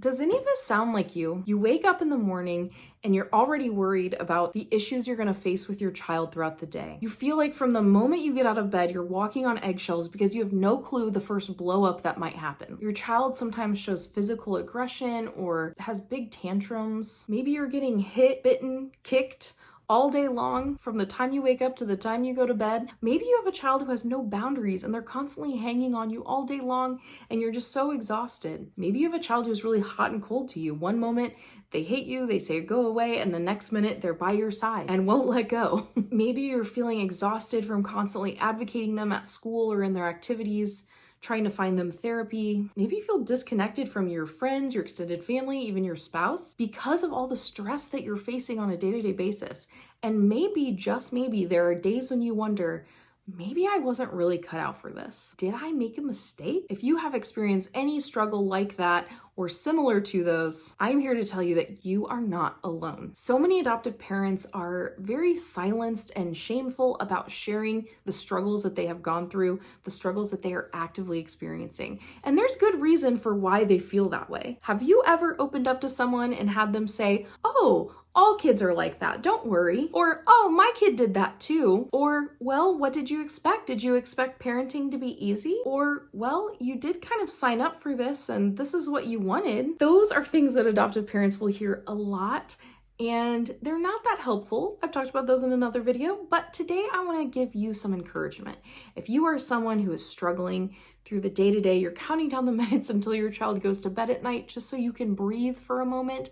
Does any of this sound like you? You wake up in the morning and you're already worried about the issues you're gonna face with your child throughout the day. You feel like from the moment you get out of bed, you're walking on eggshells because you have no clue the first blow up that might happen. Your child sometimes shows physical aggression or has big tantrums. Maybe you're getting hit, bitten, kicked all day long from the time you wake up to the time you go to bed. Maybe you have a child who has no boundaries and they're constantly hanging on you all day long and you're just so exhausted. Maybe you have a child who's really hot and cold to you. One moment they hate you, they say go away, and the next minute they're by your side and won't let go. Maybe you're feeling exhausted from constantly advocating them at school or in their activities, trying to find them therapy. Maybe you feel disconnected from your friends, your extended family, even your spouse, because of all the stress that you're facing on a day-to-day basis. And maybe, just maybe, there are days when you wonder, maybe I wasn't really cut out for this. Did I make a mistake? If you have experienced any struggle like that or similar to those, I'm here to tell you that you are not alone. So many adoptive parents are very silenced and shameful about sharing the struggles that they have gone through, the struggles that they are actively experiencing. And there's good reason for why they feel that way. Have you ever opened up to someone and had them say, "Oh, all kids are like that, don't worry," or "Oh, my kid did that too," or "Well, what did you expect? Did you expect parenting to be easy?" Or "Well, you did kind of sign up for this and this is what you wanted." Those are things that adoptive parents will hear a lot, and they're not that helpful. I've talked about those in another video, but today I want to give you some encouragement. If you are someone who is struggling through the day-to-day, you're counting down the minutes until your child goes to bed at night just so you can breathe for a moment,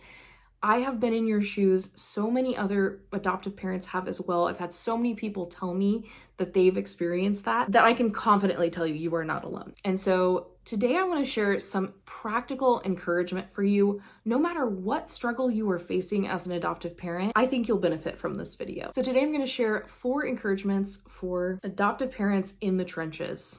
I have been in your shoes. So many other adoptive parents have as well. I've had so many people tell me that they've experienced that I can confidently tell you, you are not alone. And so today I want to share some practical encouragement for you. No matter what struggle you are facing as an adoptive parent, I think you'll benefit from this video. So today I'm going to share 4 encouragements for adoptive parents in the trenches.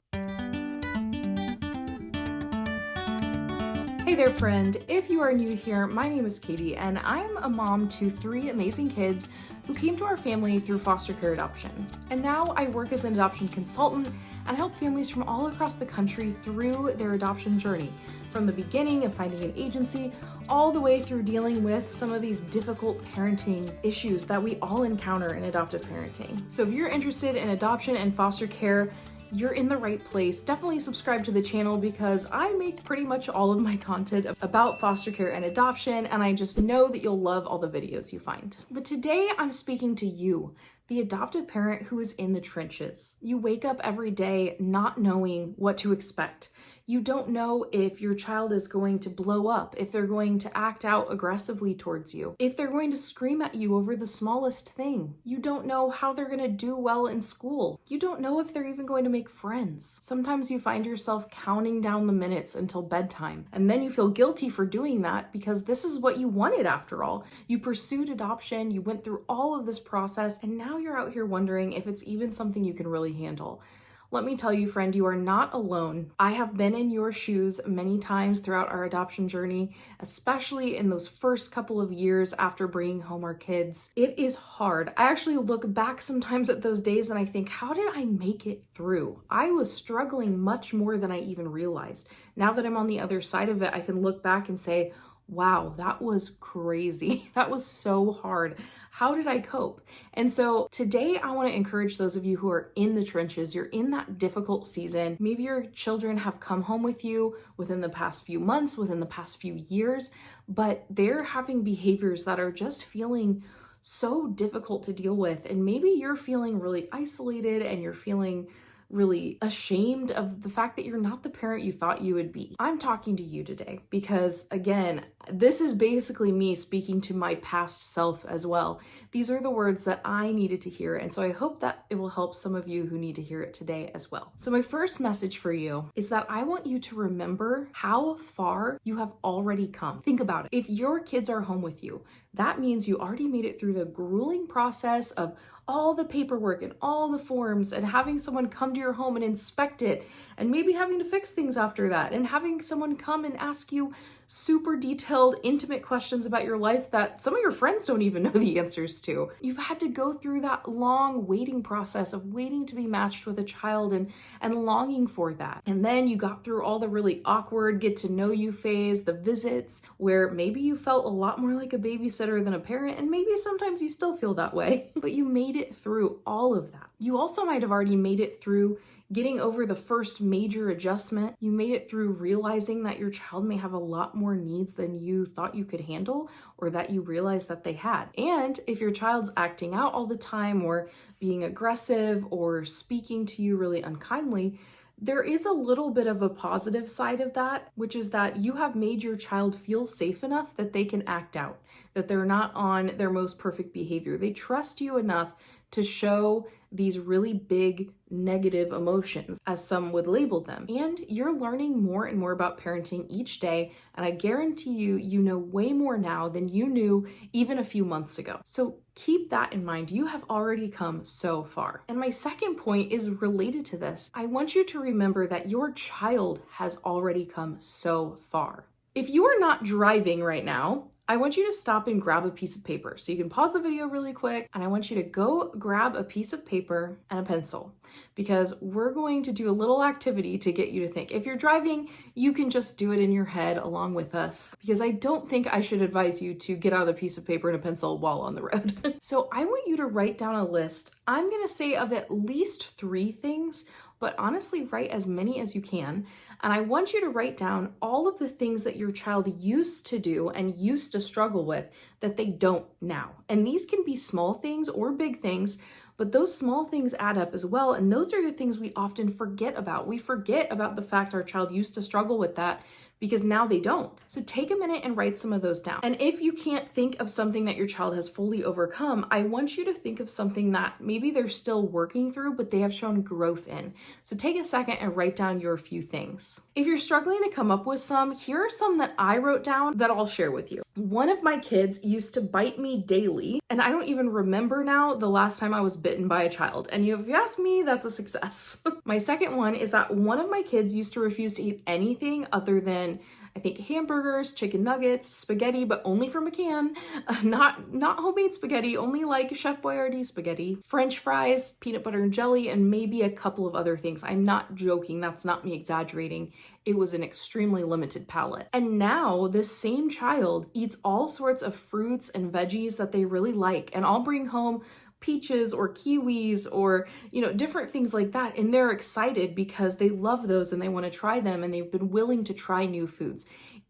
Hey there, friend. If you are new here, my name is Katie, and I'm a mom to 3 amazing kids who came to our family through foster care adoption. And now I work as an adoption consultant and help families from all across the country through their adoption journey, from the beginning of finding an agency all the way through dealing with some of these difficult parenting issues that we all encounter in adoptive parenting. So if you're interested in adoption and foster care, you're in the right place. Definitely subscribe to the channel because I make pretty much all of my content about foster care and adoption, and I just know that you'll love all the videos you find. But today I'm speaking to you, the adoptive parent who is in the trenches. You wake up every day not knowing what to expect. You don't know if your child is going to blow up, if they're going to act out aggressively towards you, if they're going to scream at you over the smallest thing. You don't know how they're going to do well in school. You don't know if they're even going to make friends. Sometimes you find yourself counting down the minutes until bedtime, and then you feel guilty for doing that because this is what you wanted after all. You pursued adoption, you went through all of this process, and now you're out here wondering if it's even something you can really handle. Let me tell you, friend, you are not alone. I have been in your shoes many times throughout our adoption journey, especially in those first couple of years after bringing home our kids. It is hard. I actually look back sometimes at those days and I think, how did I make it through? I was struggling much more than I even realized. Now that I'm on the other side of it, I can look back and say, wow, that was crazy. That was so hard. How did I cope? And so today I want to encourage those of you who are in the trenches. You're in that difficult season. Maybe your children have come home with you within the past few months, within the past few years, but they're having behaviors that are just feeling so difficult to deal with. And maybe you're feeling really isolated and you're feeling really ashamed of the fact that you're not the parent you thought you would be. I'm talking to you today because, again, this is basically me speaking to my past self as well. These are the words that I needed to hear, and so I hope that it will help some of you who need to hear it today as well. So my first message for you is that I want you to remember how far you have already come. Think about it. If your kids are home with you, that means you already made it through the grueling process of all the paperwork and all the forms and having someone come to your home and inspect it and maybe having to fix things after that, and having someone come and ask you super detailed, intimate questions about your life that some of your friends don't even know the answers to. You've had to go through that long waiting process of waiting to be matched with a child and longing for that. And then you got through all the really awkward get to know you phase, the visits, where maybe you felt a lot more like a babysitter than a parent, and maybe sometimes you still feel that way, but you made it through all of that. You also might have already made it through getting over the first major adjustment. You made it through realizing that your child may have a lot more needs than you thought you could handle, or that you realized that they had. And if your child's acting out all the time, or being aggressive, or speaking to you really unkindly, there is a little bit of a positive side of that, which is that you have made your child feel safe enough that they can act out, that they're not on their most perfect behavior. They trust you enough to show these really big negative emotions, as some would label them. And you're learning more and more about parenting each day, and I guarantee you, you know way more now than you knew even a few months ago. So keep that in mind. You have already come so far. And my second point is related to this. I want you to remember that your child has already come so far. If you are not driving right now, I want you to stop and grab a piece of paper. So you can pause the video really quick, and I want you to go grab a piece of paper and a pencil, because we're going to do a little activity to get you to think. If you're driving, you can just do it in your head along with us, because I don't think I should advise you to get out a piece of paper and a pencil while on the road. So I want you to write down a list. I'm gonna say of at least 3 things, but honestly, write as many as you can. And I want you to write down all of the things that your child used to do and used to struggle with that they don't now. And these can be small things or big things, but those small things add up as well. And those are the things we often forget about. We forget about the fact our child used to struggle with that because now they don't. So take a minute and write some of those down. And if you can't think of something that your child has fully overcome, I want you to think of something that maybe they're still working through, but they have shown growth in. So take a second and write down your few things. If you're struggling to come up with some, here are some that I wrote down that I'll share with you. One of my kids used to bite me daily, and I don't even remember now the last time I was bitten by a child. And if you ask me, that's a success. My second one is that one of my kids used to refuse to eat anything other than, I think, hamburgers, chicken nuggets, spaghetti, but only from a can. Not homemade spaghetti, only like Chef Boyardee spaghetti, French fries, peanut butter and jelly, and maybe a couple of other things. I'm not joking. That's not me exaggerating. It was an extremely limited palate. And now this same child eats all sorts of fruits and veggies that they really like. And I'll bring home peaches or kiwis or, different things like that. And they're excited because they love those and they want to try them, and they've been willing to try new foods.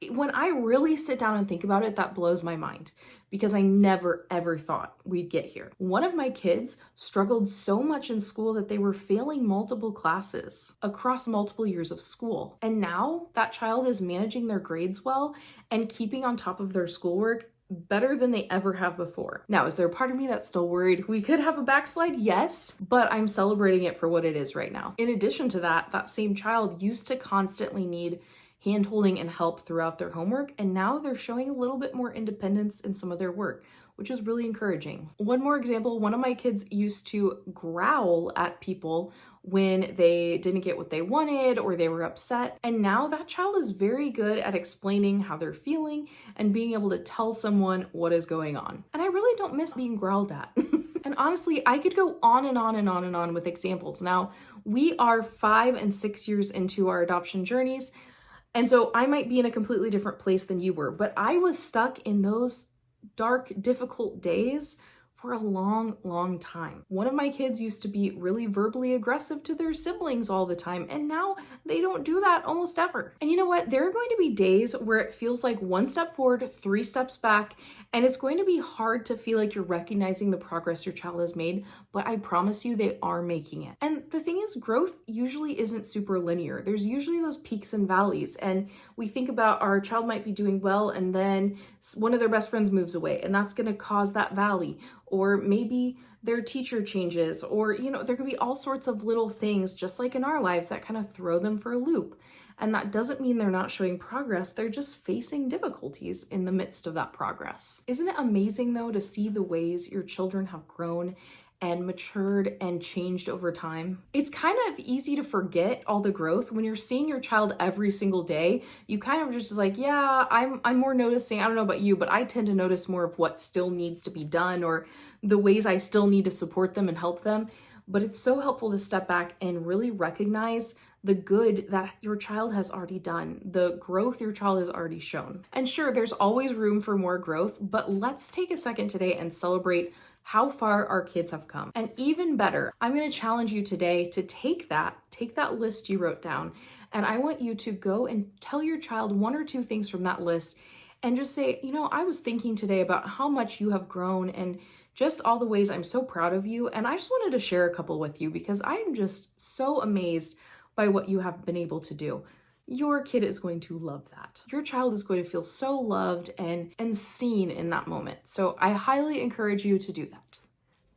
When I really sit down and think about it, that blows my mind, because I never ever thought we'd get here. One of my kids struggled so much in school that they were failing multiple classes across multiple years of school. And now that child is managing their grades well and keeping on top of their schoolwork better than they ever have before. Now, is there a part of me that's still worried we could have a backslide? Yes, but I'm celebrating it for what it is right now. In addition to that, that same child used to constantly need hand-holding and help throughout their homework, and now they're showing a little bit more independence in some of their work, which is really encouraging. One more example, one of my kids used to growl at people when they didn't get what they wanted or they were upset. And now that child is very good at explaining how they're feeling and being able to tell someone what is going on. And I really don't miss being growled at. And honestly, I could go on and on and on and on with examples. Now, we are 5 and 6 years into our adoption journeys, and so I might be in a completely different place than you were, but I was stuck in those dark, difficult days for a long, long time. One of my kids used to be really verbally aggressive to their siblings all the time, and now they don't do that almost ever. And you know what? There are going to be days where it feels like 1 step forward, 3 steps back, and it's going to be hard to feel like you're recognizing the progress your child has made, but I promise you they are making it. And the thing is, growth usually isn't super linear. There's usually those peaks and valleys, and we think about our child might be doing well, and then one of their best friends moves away, and that's going to cause that valley. Or maybe their teacher changes, or, there could be all sorts of little things, just like in our lives, that kind of throw them for a loop. And that doesn't mean they're not showing progress. They're just facing difficulties in the midst of that progress. Isn't it amazing, though, to see the ways your children have grown and matured and changed over time. It's kind of easy to forget all the growth when you're seeing your child every single day. You kind of just like, yeah, I'm more noticing. I don't know about you, but I tend to notice more of what still needs to be done or the ways I still need to support them and help them. But it's so helpful to step back and really recognize the good that your child has already done, the growth your child has already shown. And sure, there's always room for more growth, but let's take a second today and celebrate how far our kids have come. And even better, I'm going to challenge you today to take that list you wrote down, and I want you to go and tell your child one or two things from that list and just say, I was thinking today about how much you have grown and just all the ways I'm so proud of you. And I just wanted to share a couple with you because I'm just so amazed by what you have been able to do. Your kid is going to love that. Your child is going to feel so loved and seen in that moment. So I highly encourage you to do that.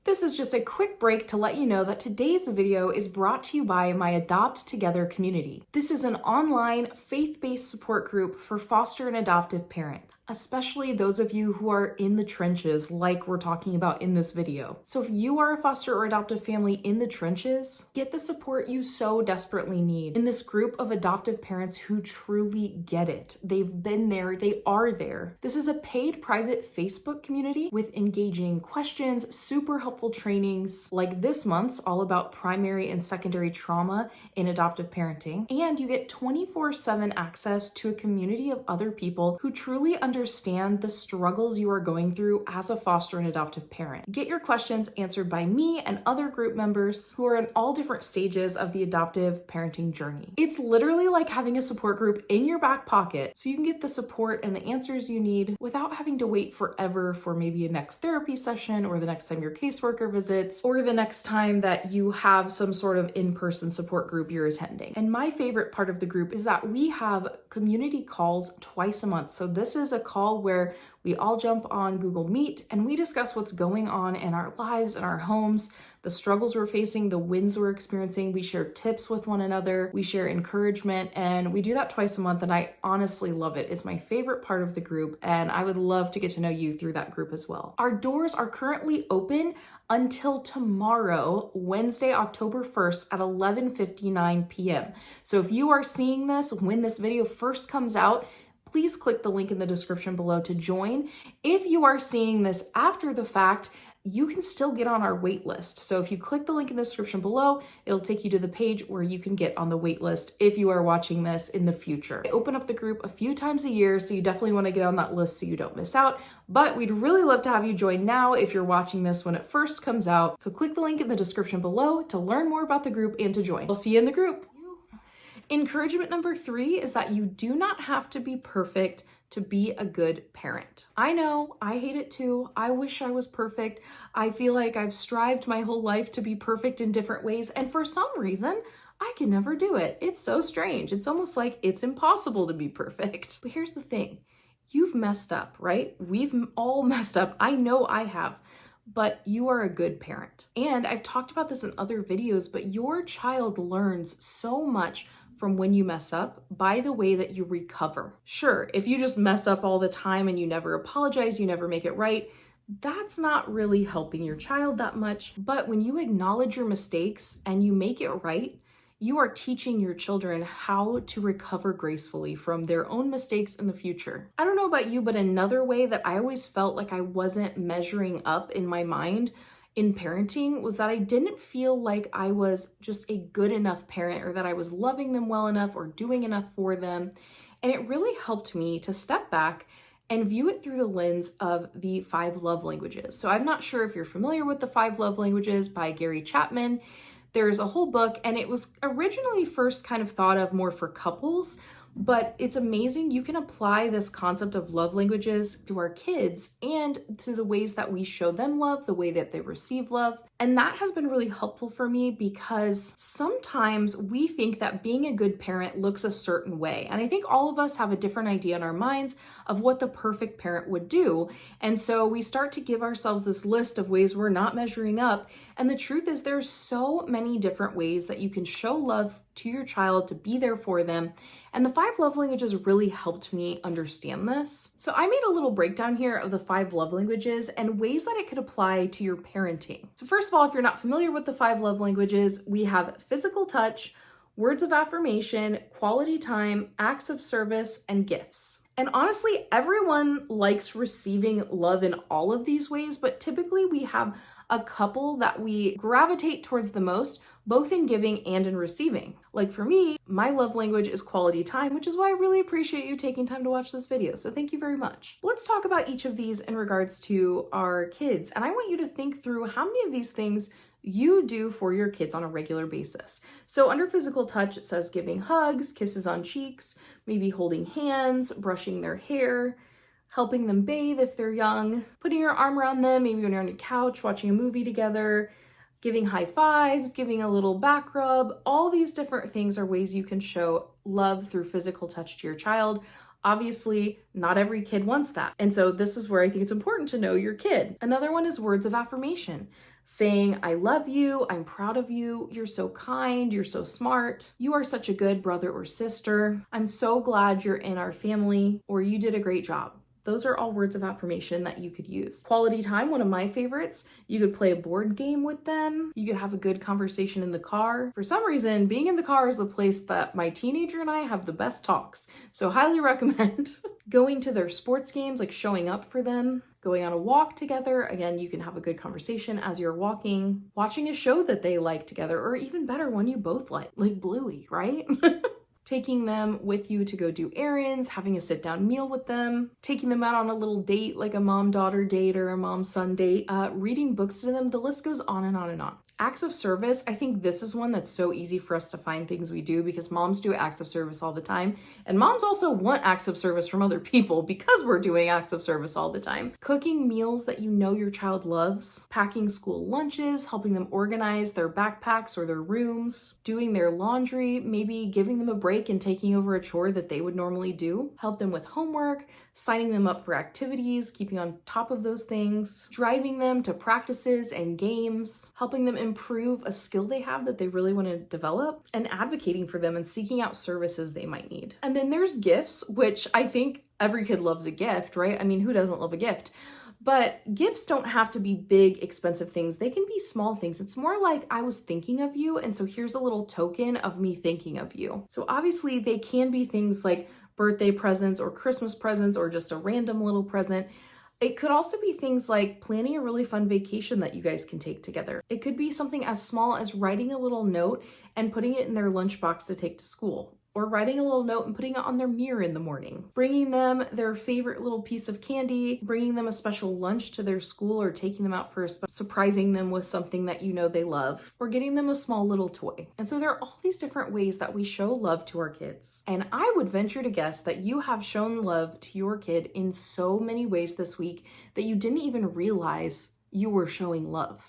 This is just a quick break to let you know that today's video is brought to you by my Adopt Together community. This is an online, faith-based support group for foster and adoptive parents, especially those of you who are in the trenches like we're talking about in this video. So if you are a foster or adoptive family in the trenches, get the support you so desperately need in this group of adoptive parents who truly get it. They've been there, they are there. This is a paid private Facebook community with engaging questions, super helpful trainings like this month's all about primary and secondary trauma in adoptive parenting. And you get 24/7 access to a community of other people who truly understand the struggles you are going through as a foster and adoptive parent. Get your questions answered by me and other group members who are in all different stages of the adoptive parenting journey. It's literally like having a support group in your back pocket so you can get the support and the answers you need without having to wait forever for maybe a next therapy session or the next time your caseworker visits or the next time that you have some sort of in-person support group you're attending. And my favorite part of the group is that we have community calls twice a month. So this is a call where we all jump on Google Meet and we discuss what's going on in our lives and our homes, the struggles we're facing, the wins we're experiencing. We share tips with one another, we share encouragement, and we do that twice a month, and I honestly love it. It's my favorite part of the group, and I would love to get to know you through that group as well. Our doors are currently open until tomorrow, Wednesday, October 1st at 11:59 p.m. So if you are seeing this when this video first comes out, please click the link in the description below to join. If you are seeing this after the fact, you can still get on our wait list. So if you click the link in the description below, it'll take you to the page where you can get on the wait list if you are watching this in the future. I open up the group a few times a year, so you definitely want to get on that list so you don't miss out. But we'd really love to have you join now if you're watching this when it first comes out. So click the link in the description below to learn more about the group and to join. I'll see you in the group. Encouragement number 3 is that you do not have to be perfect to be a good parent. I know, I hate it too. I wish I was perfect. I feel like I've strived my whole life to be perfect in different ways, and for some reason, I can never do it. It's so strange. It's almost like it's impossible to be perfect. But here's the thing. You've messed up, right? We've all messed up. I know I have. But you are a good parent. And I've talked about this in other videos, but your child learns so much from when you mess up by the way that you recover. Sure, if you just mess up all the time and you never apologize, you never make it right, that's not really helping your child that much. But when you acknowledge your mistakes and you make it right, you are teaching your children how to recover gracefully from their own mistakes in the future. I don't know about you, but another way that I always felt like I wasn't measuring up in my mind in parenting was that I didn't feel like I was just a good enough parent or that I was loving them well enough or doing enough for them. And it really helped me to step back and view it through the lens of the 5 love languages. So I'm not sure if you're familiar with the 5 love languages by Gary Chapman. There's a whole book, and it was originally first kind of thought of more for couples, but it's amazing. You can apply this concept of love languages to our kids and to the ways that we show them love, the way that they receive love. And that has been really helpful for me because sometimes we think that being a good parent looks a certain way. And I think all of us have a different idea in our minds of what the perfect parent would do. And so we start to give ourselves this list of ways we're not measuring up. And the truth is there's so many different ways that you can show love to your child, to be there for them. And the 5 love languages really helped me understand this. So I made a little breakdown here of the 5 love languages and ways that it could apply to your parenting. So first of all, if you're not familiar with the 5 love languages, we have physical touch, words of affirmation, quality time, acts of service, and gifts. And honestly, everyone likes receiving love in all of these ways, but typically we have a couple that we gravitate towards the most, both in giving and in receiving. Like for me, my love language is quality time, which is why I really appreciate you taking time to watch this video. So thank you very much. Let's talk about each of these in regards to our kids. And I want you to think through how many of these things you do for your kids on a regular basis. So under physical touch, it says giving hugs, kisses on cheeks, maybe holding hands, brushing their hair, helping them bathe if they're young, putting your arm around them, maybe when you're on your couch watching a movie together, giving high fives, giving a little back rub. All these different things are ways you can show love through physical touch to your child. Obviously, not every kid wants that. And so this is where I think it's important to know your kid. Another one is words of affirmation. Saying, I love you, I'm proud of you, you're so kind, you're so smart, you are such a good brother or sister, I'm so glad you're in our family, or you did a great job. Those are all words of affirmation that you could use. Quality time, one of my favorites. You could play a board game with them. You could have a good conversation in the car. For some reason, being in the car is the place that my teenager and I have the best talks. So highly recommend going to their sports games, like showing up for them. Going on a walk together. Again, you can have a good conversation as you're walking. Watching a show that they like together, or even better, one you both like Bluey, right? Taking them with you to go do errands, having a sit-down meal with them, taking them out on a little date, like a mom-daughter date or a mom-son date, reading books to them. The list goes on and on and on. Acts of service, I think this is one that's so easy for us to find things we do because moms do acts of service all the time. And moms also want acts of service from other people because we're doing acts of service all the time. Cooking meals that you know your child loves, packing school lunches, helping them organize their backpacks or their rooms, doing their laundry, maybe giving them a break and taking over a chore that they would normally do, help them with homework, signing them up for activities, keeping on top of those things, driving them to practices and games, helping them improve a skill they have that they really want to develop, and advocating for them and seeking out services they might need. And then there's gifts, which I think every kid loves a gift, right? I mean, who doesn't love a gift? But gifts don't have to be big, expensive things. They can be small things. It's more like I was thinking of you, and so here's a little token of me thinking of you. So obviously they can be things like birthday presents or Christmas presents or just a random little present. It could also be things like planning a really fun vacation that you guys can take together. It could be something as small as writing a little note and putting it in their lunchbox to take to school. Or writing a little note and putting it on their mirror in the morning. Bringing them their favorite little piece of candy, bringing them a special lunch to their school, or taking them out for surprising them with something that you know they love, or getting them a small little toy. And so there are all these different ways that we show love to our kids. And I would venture to guess that you have shown love to your kid in so many ways this week that you didn't even realize you were showing love.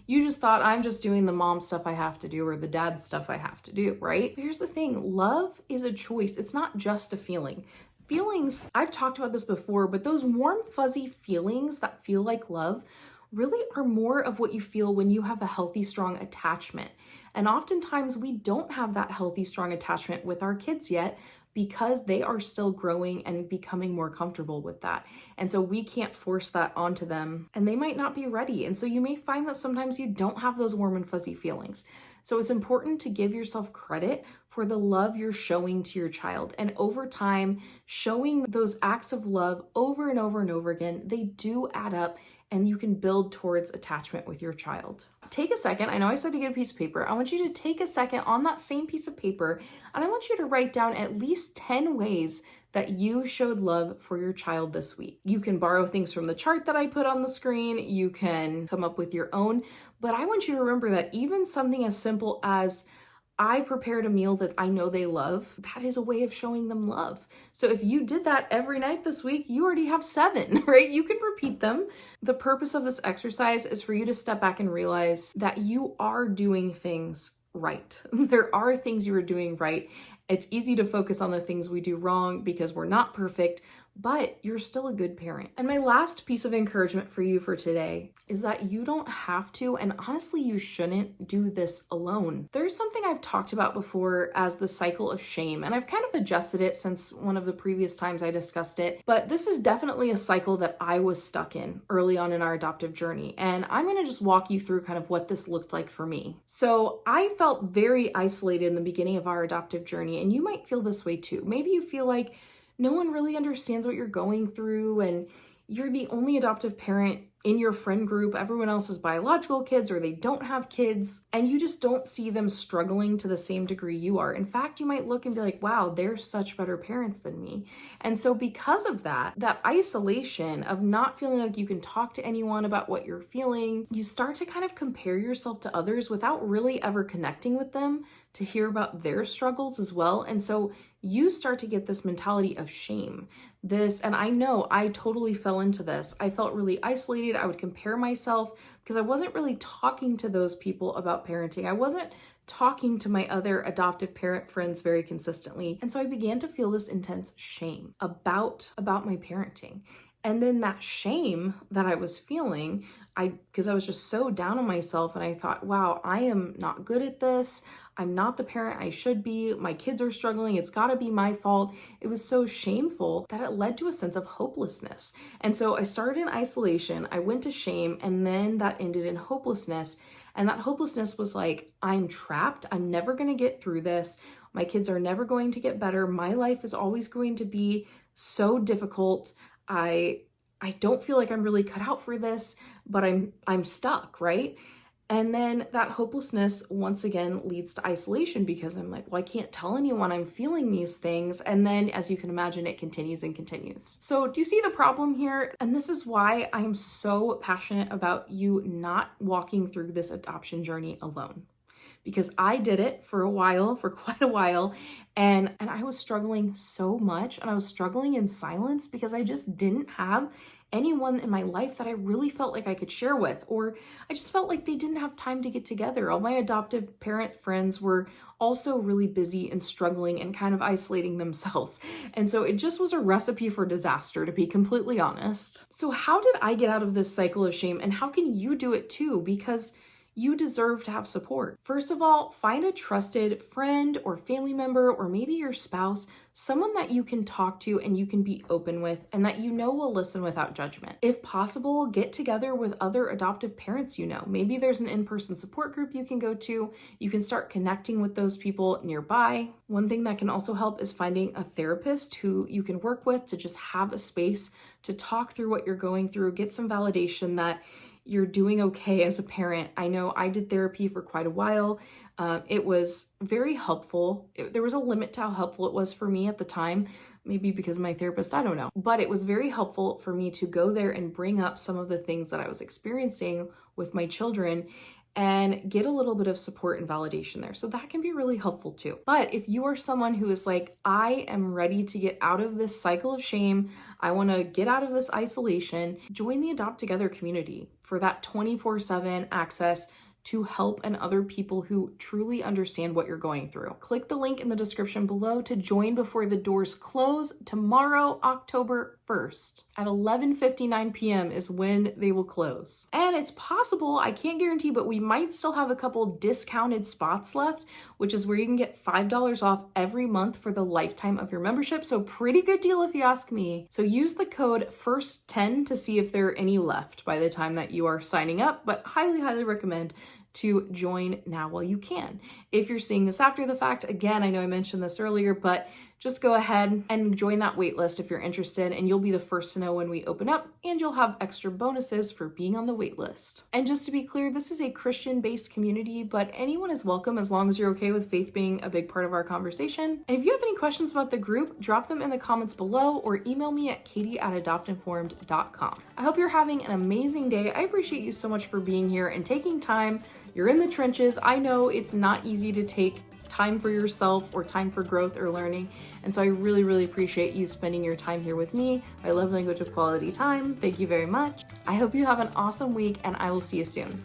You just thought, I'm just doing the mom stuff I have to do or the dad stuff I have to do, right? But here's the thing, love is a choice. It's not just a feeling. Feelings, I've talked about this before, but those warm, fuzzy feelings that feel like love really are more of what you feel when you have a healthy, strong attachment. And oftentimes we don't have that healthy, strong attachment with our kids yet because they are still growing and becoming more comfortable with that. And so we can't force that onto them and they might not be ready. And so you may find that sometimes you don't have those warm and fuzzy feelings. So it's important to give yourself credit for the love you're showing to your child. And over time, showing those acts of love over and over and over again, they do add up and you can build towards attachment with your child. Take a second, I know I said to get a piece of paper, I want you to take a second on that same piece of paper and I want you to write down at least 10 ways that you showed love for your child this week. You can borrow things from the chart that I put on the screen, you can come up with your own, but I want you to remember that even something as simple as I prepared a meal that I know they love, that is a way of showing them love. So if you did that every night this week, you already have 7, right? You can repeat them. The purpose of this exercise is for you to step back and realize that you are doing things right. There are things you are doing right. It's easy to focus on the things we do wrong because we're not perfect, but you're still a good parent. And my last piece of encouragement for you for today is that you don't have to, and honestly, you shouldn't do this alone. There's something I've talked about before as the cycle of shame, and I've kind of adjusted it since one of the previous times I discussed it, but this is definitely a cycle that I was stuck in early on in our adoptive journey, and I'm gonna just walk you through kind of what this looked like for me. So I felt very isolated in the beginning of our adoptive journey, and you might feel this way too. Maybe you feel like no one really understands what you're going through, and you're the only adoptive parent in your friend group. Everyone else has biological kids or they don't have kids, and you just don't see them struggling to the same degree you are. In fact, you might look and be like, wow, they're such better parents than me. And so because of that isolation of not feeling like you can talk to anyone about what you're feeling, you start to kind of compare yourself to others without really ever connecting with them to hear about their struggles as well. And so you start to get this mentality of shame. And I know I totally fell into this. I felt really isolated. I would compare myself because I wasn't really talking to those people about parenting. I wasn't talking to my other adoptive parent friends very consistently. And so I began to feel this intense shame about my parenting. And then that shame that I was feeling, because I was just so down on myself, and I thought, wow, I am not good at this. I'm not the parent I should be. My kids are struggling. It's got to be my fault. It was so shameful that it led to a sense of hopelessness. And so I started in isolation. I went to shame, and then that ended in hopelessness. And that hopelessness was like, I'm trapped. I'm never going to get through this. My kids are never going to get better. My life is always going to be so difficult. I don't feel like I'm really cut out for this, but I'm stuck, right? And then that hopelessness once again leads to isolation because I'm like, well, I can't tell anyone I'm feeling these things. And then, as you can imagine, it continues and continues. So do you see the problem here? And this is why I'm so passionate about you not walking through this adoption journey alone. Because I did it for quite a while, and I was struggling so much, and I was struggling in silence because I just didn't have anyone in my life that I really felt like I could share with, or I just felt like they didn't have time to get together. All my adoptive parent friends were also really busy and struggling and kind of isolating themselves. And so it just was a recipe for disaster, to be completely honest. So how did I get out of this cycle of shame, and how can you do it too? Because you deserve to have support. First of all, find a trusted friend or family member, or maybe your spouse, someone that you can talk to and you can be open with and that you know will listen without judgment. If possible, get together with other adoptive parents you know. Maybe there's an in-person support group you can go to. You can start connecting with those people nearby. One thing that can also help is finding a therapist who you can work with to just have a space to talk through what you're going through, get some validation that you're doing okay as a parent. I know I did therapy for quite a while. It was very helpful. There was a limit to how helpful it was for me at the time, maybe because of my therapist, I don't know. But it was very helpful for me to go there and bring up some of the things that I was experiencing with my children and get a little bit of support and validation there. So that can be really helpful too. But if you are someone who is like, I am ready to get out of this cycle of shame, I want to get out of this isolation, join the Adopt Together community for that 24/7 access to help and other people who truly understand what you're going through. Click the link in the description below to join before the doors close tomorrow, October 1st. At 11:59 p.m. is when they will close. And it's possible, I can't guarantee, but we might still have a couple discounted spots left, which is where you can get $5 off every month for the lifetime of your membership. So pretty good deal if you ask me. So use the code FIRST10 to see if there are any left by the time that you are signing up, but highly, highly recommend to join now while you can. If you're seeing this after the fact, again, I know I mentioned this earlier, but just go ahead and join that waitlist if you're interested, and you'll be the first to know when we open up, and you'll have extra bonuses for being on the waitlist. And just to be clear, this is a Christian-based community, but anyone is welcome as long as you're okay with faith being a big part of our conversation. And if you have any questions about the group, drop them in the comments below or email me at katie@adoptinformed.com. I hope you're having an amazing day. I appreciate you so much for being here and taking time. You're in the trenches. I know it's not easy to take time for yourself or time for growth or learning. And so I really, really appreciate you spending your time here with me. My love language of quality time. Thank you very much. I hope you have an awesome week, and I will see you soon.